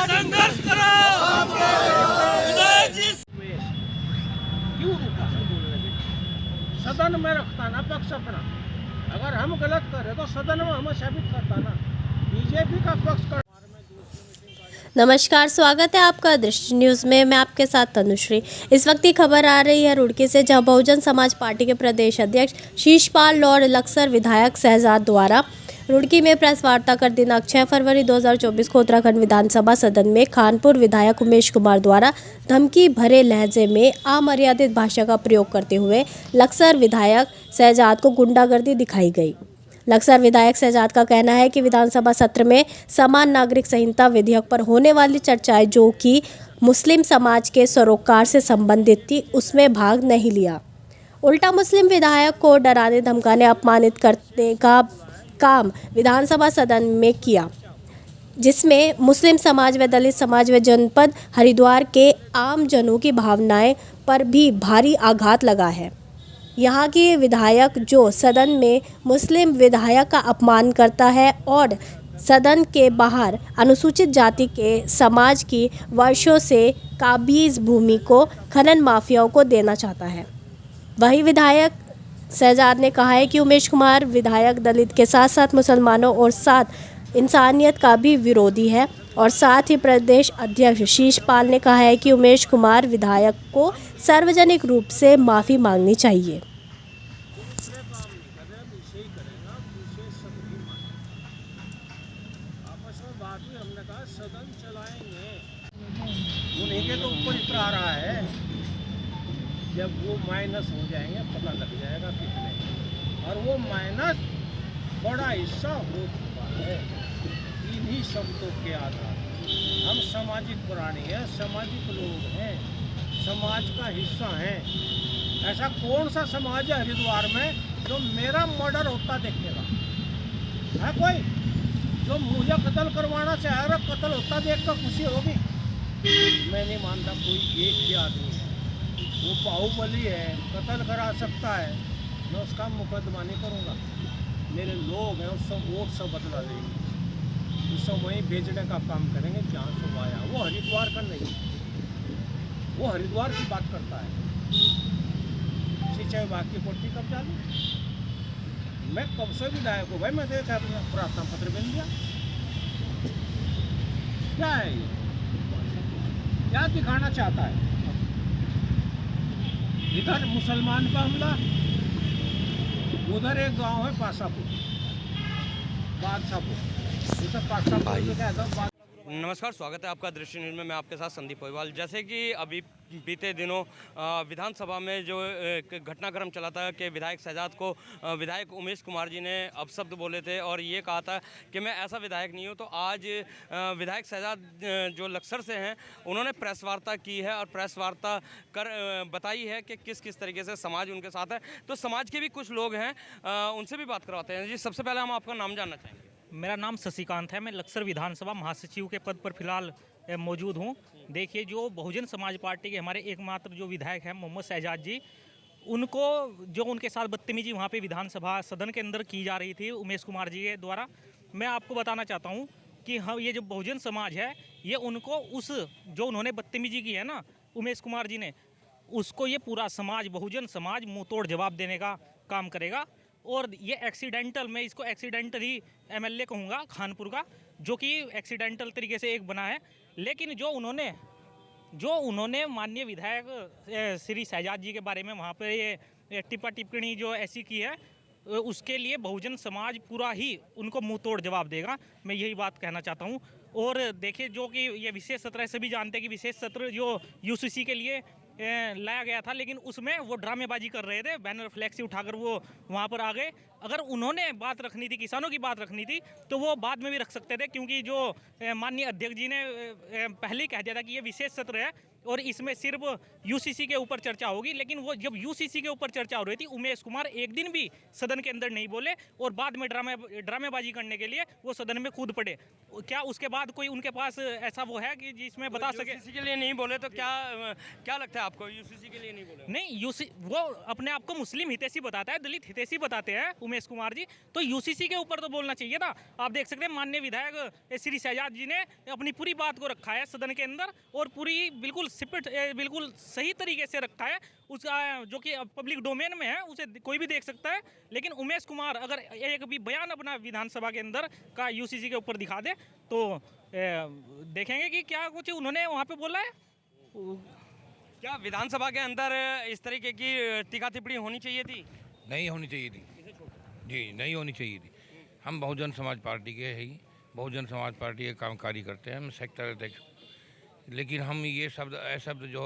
संघर्ष करो। विधायक जी क्यों रुका? सदन में रखता ना पक्ष अपना। अगर हम गलत करें तो सदन में हमें साबित करता ना। बीजेपी का पक्ष कर। नमस्कार, स्वागत है आपका दृष्टि न्यूज़ में। मैं आपके साथ तनुश्री। इस वक्त की खबर आ रही है रुड़की से, जहां बहुजन समाज पार्टी के प्रदेश अध्यक्ष शीशपाल और लक्सर विधायक शहजाद द्वारा रुड़की में प्रेस वार्ता कर दिनांक 6 फरवरी 2024 को उत्तराखंड विधानसभा सदन में खानपुर विधायक उमेश कुमार द्वारा धमकी भरे लहजे में अमर्यादित भाषा का प्रयोग करते हुए लक्सर विधायक शहजाद को गुंडागर्दी दिखाई गई। लक्सर विधायक शहजाद का कहना है कि विधानसभा सत्र में समान नागरिक संहिता विधेयक पर होने वाली चर्चाएं जो कि मुस्लिम समाज के सरोकार से संबंधित थी, उसमें भाग नहीं लिया। उल्टा मुस्लिम विधायक को डराने धमकाने अपमानित करने का काम विधानसभा सदन में किया, जिसमें मुस्लिम समाज व दलित समाज व जनपद हरिद्वार के आम जनों की भावनाएं पर भी भारी आघात लगा है। यहाँ की विधायक जो सदन में मुस्लिम विधायक का अपमान करता है और सदन के बाहर अनुसूचित जाति के समाज की वर्षों से काबिज भूमि को खनन माफियाओं को देना चाहता है। वही विधायक शहजाद ने कहा है कि उमेश कुमार विधायक दलित के साथ साथ मुसलमानों और साथ इंसानियत का भी विरोधी है। और साथ ही प्रदेश अध्यक्ष शीशपाल ने कहा है कि उमेश कुमार विधायक को सार्वजनिक रूप से माफ़ी मांगनी चाहिए। हमने कहा सदन चलाएंगे, उन्हीं के तो ऊपर इतना आ रहा है। जब वो माइनस हो जाएंगे पता लग जाएगा कितने, और वो माइनस बड़ा हिस्सा हो चुका है। इन्हीं शब्दों के आधार हम सामाजिक प्राणी हैं, सामाजिक लोग हैं, समाज का हिस्सा हैं। ऐसा कौन सा समाज है हरिद्वार में जो मेरा मर्डर होता देखेगा? है कोई जो मुझे कत्ल करवाना चाहे और कत्ल होता देख कर खुशी होगी? मैं नहीं मानता कोई एक ही आदमी है, वो बाहुबली है, कत्ल करा सकता है। मैं उसका मुकदमा नहीं करूँगा। मेरे लोग हैं, उससे वोट से बदला लेंगे, उससे वहीं भेजने का काम करेंगे जहाँ से वो आया। वो हरिद्वार का नहीं, वो हरिद्वार की बात करता है। सिंचाई विभाग की पूर्ति कब चालू? मैं कब से विधायक हूँ भाई, मैं देखा अपना प्रार्थना पत्र मिल दिया। क्या है ये? क्या दिखाना चाहता है? इधर मुसलमान का हमला, उधर एक गांव है पासापुर, बादशाहपुर, इधर पासापुर क्या है? नमस्कार, स्वागत है आपका दृष्टि न्यूज़ में। मैं आपके साथ संदीप पोईवाल। जैसे कि अभी बीते दिनों विधानसभा में जो घटनाक्रम चला था कि विधायक शहजाद को विधायक उमेश कुमार जी ने अपशब्द बोले थे और ये कहा था कि मैं ऐसा विधायक नहीं हूँ, तो आज विधायक शहजाद जो लक्सर से हैं उन्होंने प्रेस वार्ता की है और प्रेस वार्ता कर बताई है कि किस किस तरीके से समाज उनके साथ है। तो समाज के भी कुछ लोग हैं, उनसे भी बात करवाते हैं। जी, सबसे पहले हम आपका नाम जानना चाहेंगे। मेरा नाम शशिकांत है। मैं लक्सर विधानसभा महासचिव के पद पर फिलहाल मौजूद हूं। देखिए, जो बहुजन समाज पार्टी के हमारे एकमात्र जो विधायक हैं मोहम्मद शहजाद जी, उनको जो उनके साथ बदतमीजी वहां पे विधानसभा सदन के अंदर की जा रही थी उमेश कुमार जी के द्वारा, मैं आपको बताना चाहता हूं कि हम ये जो बहुजन समाज है, ये उनको उस जो उन्होंने बदतमीजी की है ना उमेश कुमार जी ने, उसको ये पूरा समाज, बहुजन समाज मुँह तोड़ जवाब देने का काम करेगा। और ये एक्सीडेंटल, मैं इसको एक्सीडेंटल ही एमएलए कहूँगा खानपुर का, जो कि एक्सीडेंटल तरीके से एक बना है। लेकिन जो उन्होंने माननीय विधायक श्री शहजाद जी के बारे में वहाँ पर ये टिप्पणी जो ऐसी की है, उसके लिए बहुजन समाज पूरा ही उनको मुंह तोड़ जवाब देगा। मैं यही बात कहना चाहता हूँ। और देखिए, जो कि ये विशेष सत्र, सभी जानते हैं कि विशेष सत्र जो यूसीसी के लिए लाया गया था, लेकिन उसमें वो ड्रामेबाजी कर रहे थे, बैनर फ्लैक्सी उठाकर वो वहाँ पर आ गए। अगर उन्होंने बात रखनी थी, किसानों की बात रखनी थी, तो वो बाद में भी रख सकते थे, क्योंकि जो माननीय अध्यक्ष जी ने पहले ही कह दिया था कि ये विशेष सत्र है, और इसमें सिर्फ यूसीसी के ऊपर चर्चा होगी। लेकिन वो जब यूसीसी के ऊपर चर्चा हो रही थी, उमेश कुमार एक दिन भी सदन के अंदर नहीं बोले और बाद में ड्रामेबाजी करने के लिए वो सदन में कूद पड़े। क्या उसके बाद कोई उनके पास ऐसा वो है कि जिसमें बता सके? यूसीसी के लिए नहीं बोले तो क्या लगता है आपको, यूसीसी के लिए नहीं बोले? नहीं, वो अपने आप को मुस्लिम हितैषी बताता है, दलित हितैषी बताते हैं उमेश कुमार जी, तो यूसीसी के ऊपर तो बोलना चाहिए था। आप देख सकते हैं माननीय विधायक श्री शहजाद जी ने अपनी पूरी बात को रखा है सदन के अंदर और पूरी बिल्कुल बिल्कुल सही तरीके से रखा है, उसका जो कि पब्लिक डोमेन में है, उसे कोई भी देख सकता है। लेकिन उमेश कुमार अगर एक भी बयान अपना विधानसभा के अंदर का यूसीसी के ऊपर दिखा दे तो देखेंगे कि क्या कुछ उन्होंने वहाँ पे बोला है। क्या विधानसभा के अंदर इस तरीके की टीका टिप्पणी होनी चाहिए थी? नहीं होनी चाहिए थी जी, नहीं होनी चाहिए थी। हम बहुजन समाज पार्टी के हैं, बहुजन समाज पार्टी के कामकारी करते हैं, हम सेक्टर अध्यक्ष। लेकिन हम ये शब्द जो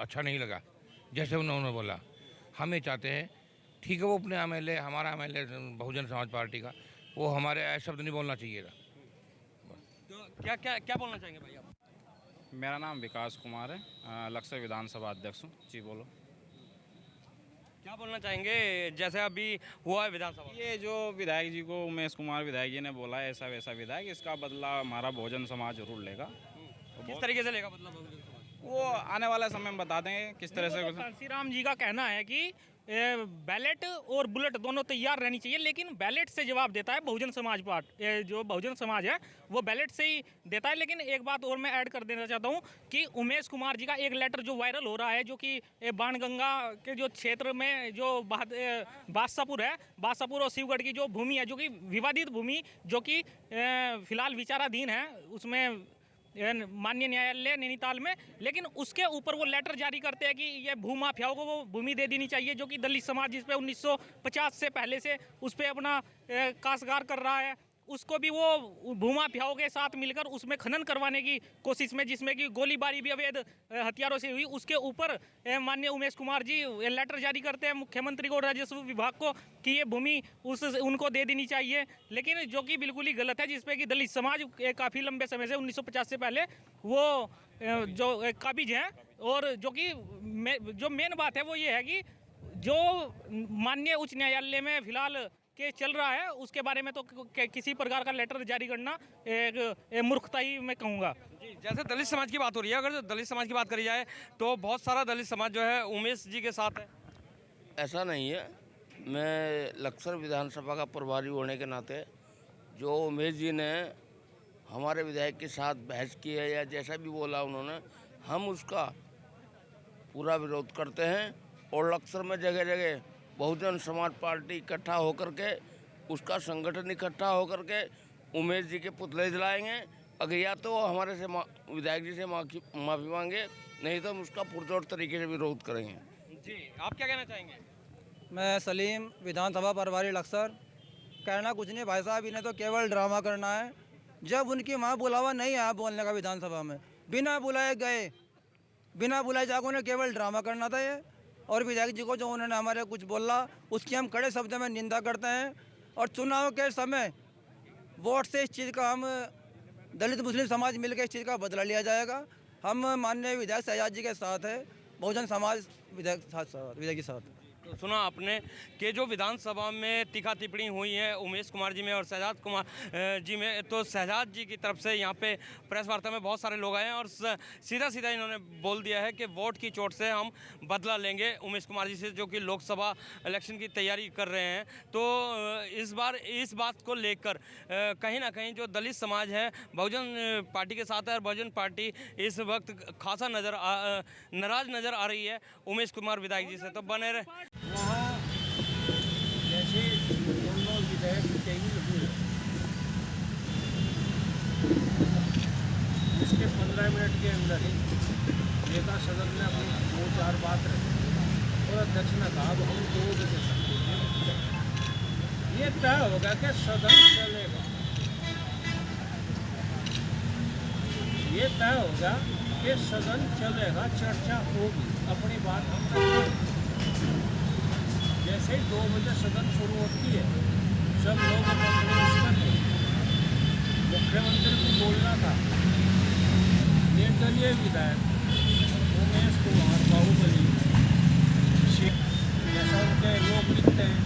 अच्छा नहीं लगा जैसे उन्होंने बोला। हम ये चाहते हैं, ठीक है वो अपने एमएलए, हमारा एमएलए बहुजन समाज पार्टी का, वो हमारे ऐसा शब्द नहीं बोलना चाहिए था। तो क्या बोलना चाहेंगे भाई आप? मेरा नाम विकास कुमार है, लक्सर विधानसभा अध्यक्ष हूँ जी। बोलो क्या बोलना चाहेंगे जैसे अभी हुआ है विधानसभा? ये जो विधायक जी को उमेश कुमार विधायक जी ने बोला है ऐसा वैसा विधायक, इसका बदला हमारा बहुजन समाज जरूर लेगा। किस तरीके से लेगा मतलब? वो आने वाला समय में बता देंगे किस तरह से। कांसी राम जी का कहना है कि बैलेट और बुलेट दोनों तैयार रहनी चाहिए, लेकिन बैलेट से जवाब देता है बहुजन समाज पार्टी, जो बहुजन समाज है वो बैलेट से ही देता है। लेकिन एक बात और मैं ऐड कर देना चाहता हूँ कि उमेश कुमार जी का एक लेटर जो वायरल हो रहा है, जो कि बाणगंगा के जो क्षेत्र में जो बादशाहपुर है, बादशाहपुर और शिवगढ़ की जो भूमि है, जो कि विवादित भूमि, जो कि फिलहाल विचाराधीन है उसमें माननीय न्यायालय नैनीताल में, लेकिन उसके ऊपर वो लेटर जारी करते हैं कि ये भूमाफियाओं को वो भूमि दे देनी चाहिए, जो कि दलित समाज जिस पे 1950 से पहले से उस पर अपना काश्तकार कर रहा है, उसको भी वो भूमाफियाओं के साथ मिलकर उसमें खनन करवाने की कोशिश में, जिसमें कि गोलीबारी भी अवैध हथियारों से हुई, उसके ऊपर माननीय उमेश कुमार जी लेटर जारी करते हैं मुख्यमंत्री को, राजस्व विभाग को, कि ये भूमि उनको दे देनी चाहिए। लेकिन जो कि बिल्कुल ही गलत है, जिसपे कि दलित समाज काफ़ी लंबे समय से 1950 से पहले वो जो काबिज हैं। और जो कि जो मेन बात है वो ये है कि जो माननीय उच्च न्यायालय में फिलहाल के चल रहा है उसके बारे में तो किसी प्रकार का लेटर जारी करना एक मूर्खता ही मैं कहूँगा जी। जैसे दलित समाज की बात हो रही है, अगर दलित समाज की बात करी जाए तो बहुत सारा दलित समाज जो है उमेश जी के साथ है। ऐसा नहीं है, मैं लक्सर विधानसभा का प्रभारी होने के नाते जो उमेश जी ने हमारे विधायक के साथ बहस की है या जैसा भी बोला उन्होंने, हम उसका पूरा विरोध करते हैं। और लक्सर में जगह जगह बहुजन समाज पार्टी इकट्ठा होकर के, उसका संगठन इकट्ठा होकर के उमेश जी के पुतले जलाएंगे। अगर या तो हमारे से विधायक जी से माफ़ी मांगे, नहीं तो हम उसका पुरजोर तरीके से विरोध करेंगे जी। आप क्या कहना चाहेंगे? मैं सलीम, विधानसभा प्रभारी लक्सर। कहना कुछ नहीं भाई साहब, इन्हें तो केवल ड्रामा करना है। जब उनकी वहाँ बुलावा नहीं आया बोलने का विधानसभा में, बिना बुलाए गए, बिना बुलाए जाकर उन्हें केवल ड्रामा करना था ये। और विधायक जी को जो उन्होंने हमारे कुछ बोला उसकी हम कड़े शब्दों में निंदा करते हैं। और चुनाव के समय वोट से इस चीज़ का हम दलित मुस्लिम समाज मिलकर इस चीज़ का बदला लिया जाएगा। हम माननीय विधायक शहजाद जी के साथ है, बहुजन समाज विधायक के साथ। तो सुना आपने कि जो विधानसभा में टीका टिप्पणी हुई है उमेश कुमार जी में और शहजाद कुमार जी में, तो शहजाद जी की तरफ से यहाँ पे प्रेस वार्ता में बहुत सारे लोग आए हैं और सीधा सीधा इन्होंने बोल दिया है कि वोट की चोट से हम बदला लेंगे उमेश कुमार जी से, जो कि लोकसभा इलेक्शन की तैयारी कर रहे हैं। तो इस बार इस बात को लेकर कहीं ना कहीं जो दलित समाज है बहुजन पार्टी के साथ है और बहुजन पार्टी इस वक्त खासा नाराज नज़र आ रही है उमेश कुमार विधायक जी से। तो बने रहे। वहाँ जैसे दोनों विधायक टेबल हुए, इसके 15 मिनट के अंदर ही नेता सदन में अपनी 2-4 बात रखी और अध्यक्ष ने कहा हम 2 बजे तक ये तय होगा कि सदन चलेगा, ये तय होगा कि सदन चलेगा, चर्चा होगी, अपनी बात हम रखेंगे। जैसे ही 2 बजे सदन शुरू होती है, सब लोग अपने मुख्यमंत्री को बोलना था, निर्दलीय विधायक उमेश कुमार बाहुबली शेख जैसा उनके लोग लिखते हैं,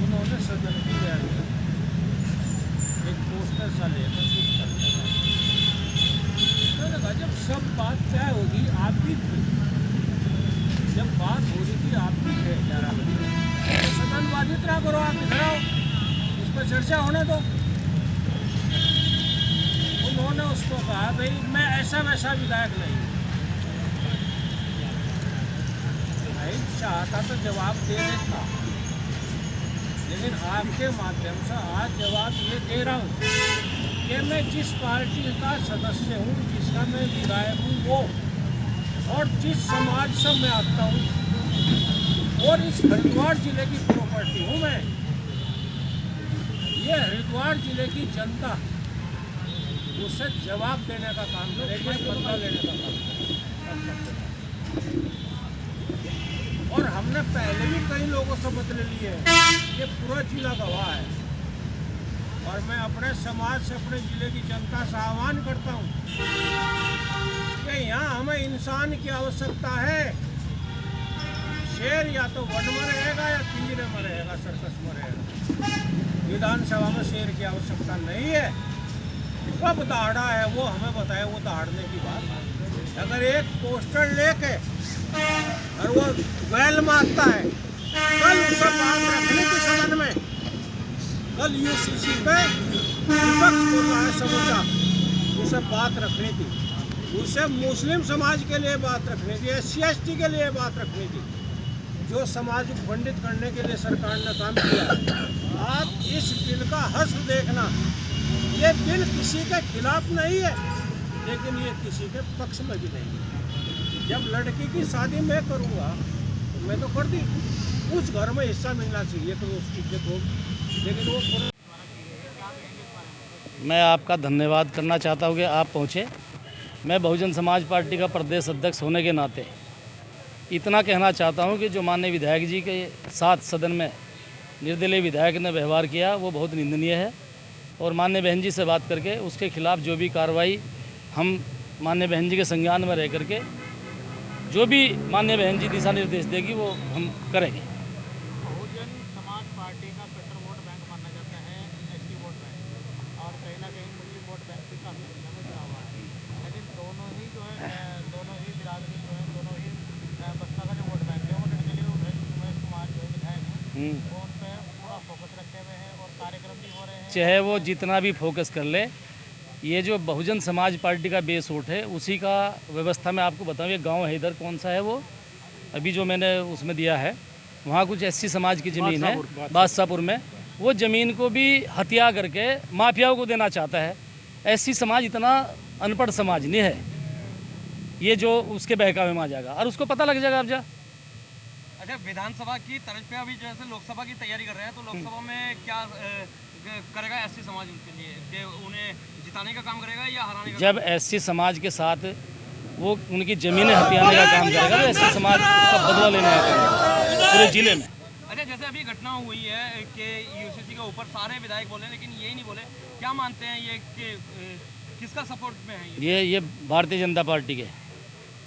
उन्होंने सदन की रैली एक पोस्टर सा लेकर शूट करने लगा। मैंने कहा जब सब बात तय होगी, आप भी थे, जब बात हो रही थी आप भी थे 11 बजे, सदन बाधित ना करो, आप इधर आओ, इस पर चर्चा होने दो। उन्होंने उसको कहा भाई मैं ऐसा वैसा विधायक नहीं, भाई चाहता तो जवाब दे देता, लेकिन आपके माध्यम से आज जवाब ये दे रहा हूँ कि मैं जिस पार्टी का सदस्य हूँ, जिसका मैं विधायक हूँ वो, और जिस समाज से मैं आता हूँ, और इस हरिद्वार जिले की प्रॉपर्टी हूँ मैं, ये हरिद्वार जिले की जनता उससे जवाब देने का काम करेगी, बदला लेने का काम करेगी। और हमने पहले भी कई लोगों से बदले लिए हैं, ये पूरा जिला गवाह है। और मैं अपने समाज से, अपने जिले की जनता से आह्वान करता हूँ कि यहाँ हमें इंसान की आवश्यकता है। शेर या तो वन में रहेगा या पिंजरे में रहेगा, सर्कस में रहेगा। विधानसभा में शेर की आवश्यकता नहीं है। कब दहाड़ा है वो हमें बताए, वो दहाड़ने की बात। अगर एक पोस्टर लेके और वो बैल मारता है, कल उसे बात रखनी थी सदन में, कल यूसीसी पे विपक्ष बोल रहा है समूचा, उसे बात रखनी थी, उसे मुस्लिम समाज के लिए बात रखनी थी, SC/ST के लिए बात रखनी थी। जो समाज को खंडित करने के लिए सरकार ने काम किया है। आप इस बिल का हश्र देखना, ये बिल किसी के खिलाफ नहीं है, लेकिन ये किसी के पक्ष में भी नहीं है। जब लड़की की शादी मैं करूँगा तो मैं तो कर दी, उस घर में हिस्सा मिलना चाहिए तो उसकी इज्जत होगी, लेकिन वो मैं आपका धन्यवाद करना चाहता हूँ कि आप पहुँचे। मैं बहुजन समाज पार्टी का प्रदेश अध्यक्ष होने के नाते इतना कहना चाहता हूँ कि जो माननीय विधायक जी के साथ सदन में निर्दलीय विधायक ने व्यवहार किया वो बहुत निंदनीय है, और माननीय बहन जी से बात करके उसके खिलाफ जो भी कार्रवाई हम माननीय बहन जी के संज्ञान में रह करके जो भी माननीय बहन जी दिशा निर्देश देगी वो हम करेंगे। बहुजन समाज पार्टी का कट्टर वोट बैंक माना जाता है SC वोट बैंक, और कहीं ना कहीं मुस्लिम वोट बैंक भी काफ़ी संख्या में जुड़ा हुआ है, लेकिन दोनों ही जो है दोनों ही बिरादरी जो है, दोनों ही बसपा का जो वोट बैंक है वो निर्दलीय उमेश कुमार जो विधायक हैं वो उन पर पूरा फोकस रखे हुए हैं और कार्यक्रम भी हो रहे हैं। चाहे वो जितना भी फोकस कर ले, ये जो बहुजन समाज पार्टी का बेस वोट है उसी का व्यवस्था में आपको बताऊँ। ये गांव है इधर, कौन सा है वो, अभी जो मैंने उसमें दिया है वहाँ कुछ SC समाज की ज़मीन है बादशाहपुर में, वो ज़मीन को भी हत्या करके माफियाओं को देना चाहता है। SC समाज इतना अनपढ़ समाज नहीं है, ये जो उसके बहकावे में आ जाएगा और उसको पता लग जाएगा। अब जा अच्छा, विधानसभा की तर्ज पे अभी जैसे लोकसभा की तैयारी कर रहे हैं, तो लोकसभा में क्या करेगा SC समाज उनके लिए, कि उन्हें जिताने का काम करेगा या हराने का? जब SC समाज के साथ वो उनकी ज़मीनें हथियाने का काम करेगा तो SC समाज का बदला लेने का पूरे जिले में। अच्छा, जैसे अभी घटना हुई है कि यूसीसी के ऊपर सारे विधायक बोले लेकिन यही नहीं बोले, क्या मानते हैं ये कि किसका सपोर्ट में है? ये भारतीय जनता पार्टी के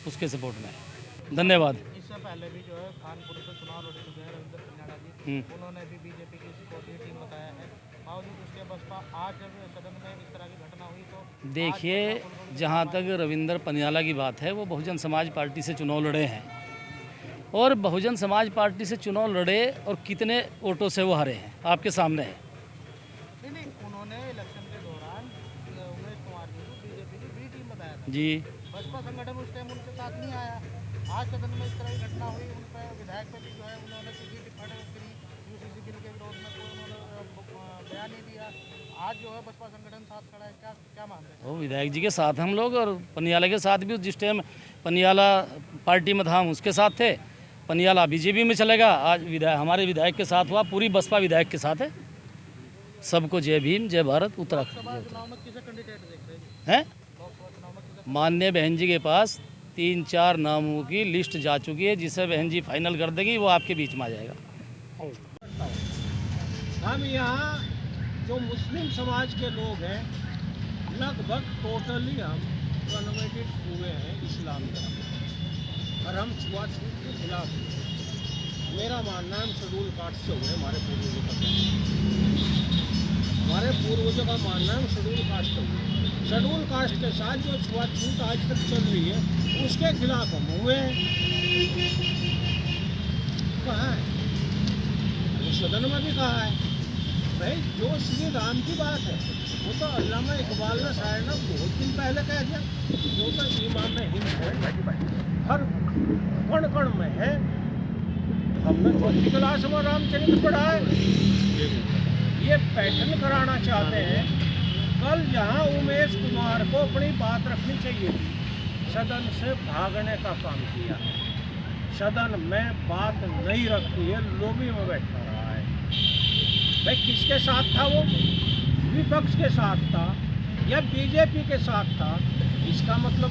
उसके सपोर्ट में है। धन्यवाद। इससे पहले भी जो है कानपुर से चुनाव लड़ चुके हैं रविंद्र पन्याड़ा जी, उन्होंने भी BJP की सपोर्टिव टीम बताया है, बावजूद उसके बसपा आज जब सदन में इस तरह की घटना हुई तो देखिए, जहाँ तक रविंद्र पन्याला की बात है वो बहुजन समाज पार्टी से चुनाव लड़े हैं, और बहुजन समाज पार्टी से चुनाव लड़े और कितने वोटों से वो हारे हैं आपके सामने है। नहीं, उन्होंने इलेक्शन के दौरान उमेश कुमार जी को BJP की बी टीम बताया था जी, बसपा संगठन उस टाइम उनके साथ नहीं आया। आज सदन में इस तरह की घटना हुई, उन पर विधायक पर भी जो है उन्होंने सीधी टिप्पणी करी, यूसीसी बिल के विरोध में कोई उन्होंने बयान नहीं दिया। आज जो है बसपा संगठन साथ खड़ा है, क्या मानते हैं? वो विधायक जी के साथ हम लोग, और पन्याला के साथ भी जिस टाइम पन्याला पार्टी में था हम उसके साथ थे। पन्याला BJP में चलेगा, आज हमारे विधायक के साथ हुआ, पूरी बसपा विधायक के साथ है। सबको जय भीम, जय भारत, उत्तराखंड। चुनाव में किसे कैंडिडेट देख रहे हैं? माननीय बहन जी के पास 3-4 नामों की लिस्ट जा चुकी है, जिसे बहन जी फाइनल कर देगी, वो आपके बीच में आ जाएगा। हम यहाँ जो मुस्लिम समाज के लोग हैं लगभग टोटली हम कन्वर्टेड हुए हैं इस्लाम धर्म। और हम छुआछूत के खिलाफ हैं। मेरा मानना है हम शेड्यूल कास्ट से हुए, हमारे पूर्वजों का कहना है। हमारे पूर्वजों का मानना है हम शेड्यूल कास्ट से हुए। शेड्यूल कास्ट के साथ जो छुआछूत आज तक चल रही है उसके खिलाफ हम हुए हैं। कहाँ है? वो सदन में भी कहा है भाई, जो श्री राम की बात है वो तो अल्लामा इकबाल ने शायर ने बहुत दिन पहले कह दिया। वो तो ईमान हिंद है, हर कण कण में है। हमने चौथी क्लास में रामचरित्र पढ़ा है। ये पैटर्न कराना चाहते हैं। कल जहां उमेश कुमार को अपनी बात रखनी चाहिए थी, सदन से भागने का काम किया है। सदन में बात नहीं रखी है, लॉबी में बैठा रहा है। भाई किसके साथ था वो? विपक्ष के साथ था या बीजेपी के साथ था? इसका मतलब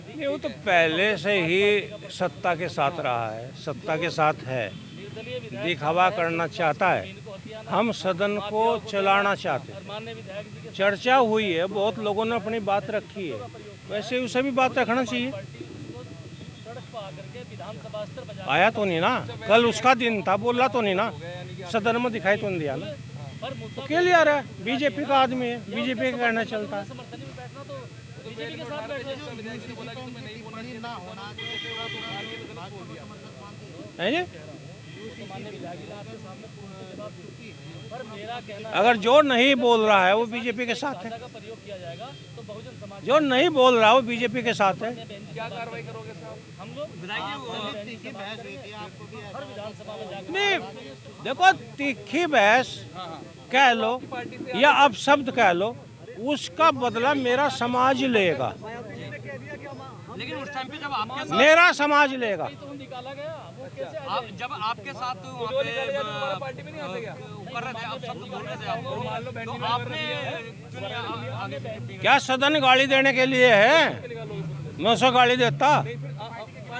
नहीं, वो तो पहले से ही सत्ता के साथ रहा है, सत्ता के साथ है, दिखावा करना चाहता है। हम सदन को चलाना चाहते हैं। चर्चा हुई है, बहुत लोगों ने अपनी बात रखी है, वैसे उसे भी बात रखना चाहिए। आया तो नहीं ना, कल उसका दिन था, बोला तो नहीं ना, सदन में दिखाई तो नहीं दिया ना। तो क्या लिया रहा है? बीजेपी का आदमी है, बीजेपी का कहना चलता है। है जी? अगर जो नहीं बोल रहा है वो बीजेपी के साथ है, जो नहीं बोल रहा है वो बीजेपी के साथ है। क्या कार्रवाई करोगे साहब? हम लोग नहीं, देखो तीखी बहस कह लो या अपशब्द कह लो, उसका बदला मेरा समाज लेगा। लेकिन उस टाइम पे जब आपके साथ मेरा समाज लेगा। जब आपके साथ वहाँ पे कर रहे थे, आप शब्द बोल रहे थे आपको, तो आपने क्या सदन गाली देने के लिए है? मैं उसे गाली देता?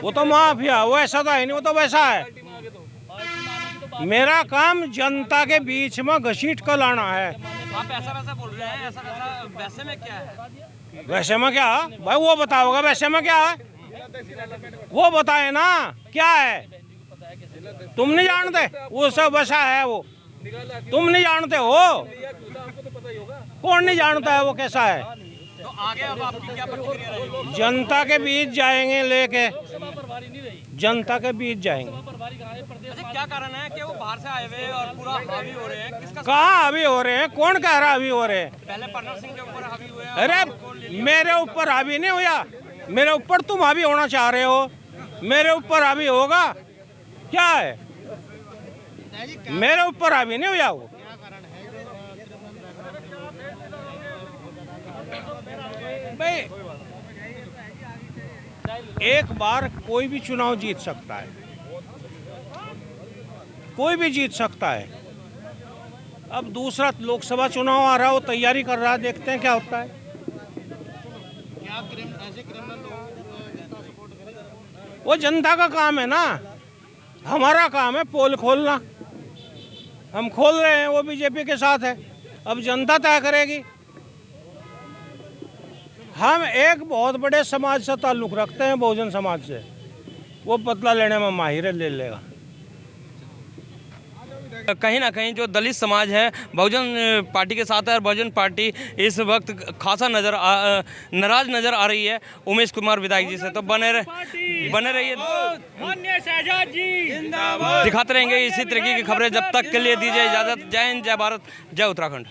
वो तो माफिया, वो ऐसा तो है नहीं, वो तो वैसा है। मेरा काम जनता के बीच में घसीट कर लाना है। आप ऐसा वैसा बोल रहे हैं, ऐसा वैसा, वैसे में क्या है? वैसे में क्या भाई, वो बताओगे वैसे में क्या है? वो बताए ना क्या है। तुम नहीं जानते वो सब वैसा है, वो तुम नहीं जानते हो। कौन नहीं जानता है वो कैसा है? तो आगे अब आपकी क्या प्रतिक्रिया रहेगी? जनता के बीच जाएंगे, लेके जनता के बीच जाएंगे। अच्छा, क्या कारण है कि वो बाहर से आए हुए और पूरा हावी हो रहे हैं? किसका कहाँ हावी हो रहे हैं? कौन कह रहा हावी हो रहे हैं? पहले परनर सिंह के ऊपर हावी हुए हैं। अरे मेरे ऊपर हावी नहीं हुआ, मेरे ऊपर तुम हावी होना चाह रहे हो। मेरे ऊपर हावी होगा क्या है? मेरे ऊपर हावी नहीं हुआ वो। भाई एक बार कोई भी चुनाव जीत सकता है, कोई भी जीत सकता है। अब दूसरा लोकसभा चुनाव आ रहा है, वो तैयारी कर रहा है, देखते हैं क्या होता है। वो जनता का काम है ना, हमारा काम है पोल खोलना। हम खोल रहे हैं, वो बीजेपी के साथ है, अब जनता तय करेगी। हम एक बहुत बड़े समाज से ताल्लुक़ रखते हैं, बहुजन समाज से। वो बदला लेने में माहिर है, ले लेगा। कहीं ना कहीं जो दलित समाज है बहुजन पार्टी के साथ है और बहुजन पार्टी इस वक्त खासा नाराज नजर आ रही है उमेश कुमार विधायक जी से। तो बने रहिए, दिखाते रहेंगे इसी तरीके की खबरें। जब तक के लिए दीजिए इजाज़त। जय हिंद, जय भारत, जय उत्तराखंड।